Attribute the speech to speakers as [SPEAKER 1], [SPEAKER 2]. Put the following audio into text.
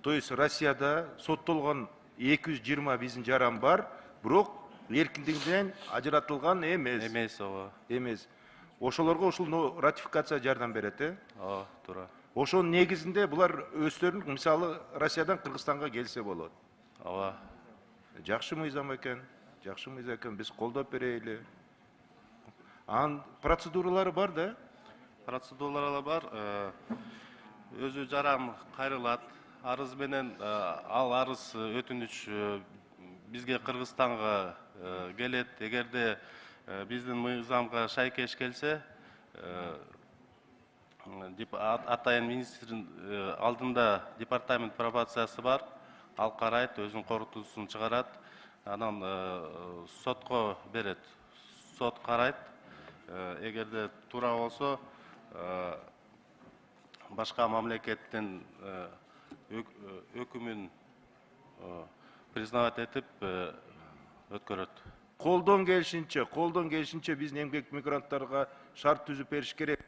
[SPEAKER 1] То есть Россияда соттолгон 220 биздин жаран бар, бирок эркиндигинен ажыратылган эмес.
[SPEAKER 2] Эмес, ооба.
[SPEAKER 1] Эмес. Ошолорго ушул ратификация жардам берет,
[SPEAKER 2] Ооба, туура.
[SPEAKER 1] Ошонун негизинде булар өздөрүн мисалы Россиядан Кыргызстанга келсе болот.
[SPEAKER 2] Ооба.
[SPEAKER 1] Жакшы мыйзам экен, жакшы мыйзам экен, биз колдоп берели. Анын процедуралары бар да?
[SPEAKER 2] Процедуралар бар. Өзү жаран кайрылат. Арыз менен ал арыз өтүнүч бизге Кыргызстанга келет. Эгерде биздин мыйзамга шайкеш келсе, атайын министрдин алдында департамент пробациясы бар. Ал карайт, өзүнүн корутуусун чыгарат. Анан сотко берет. Сот карайт. Эгерде туура болсо, башка мамлекеттин өкүмүн признавать этип өткөрөт.
[SPEAKER 1] Колдон келишинче биздин эмгек мигранттарга шарт түзүп бериш керек.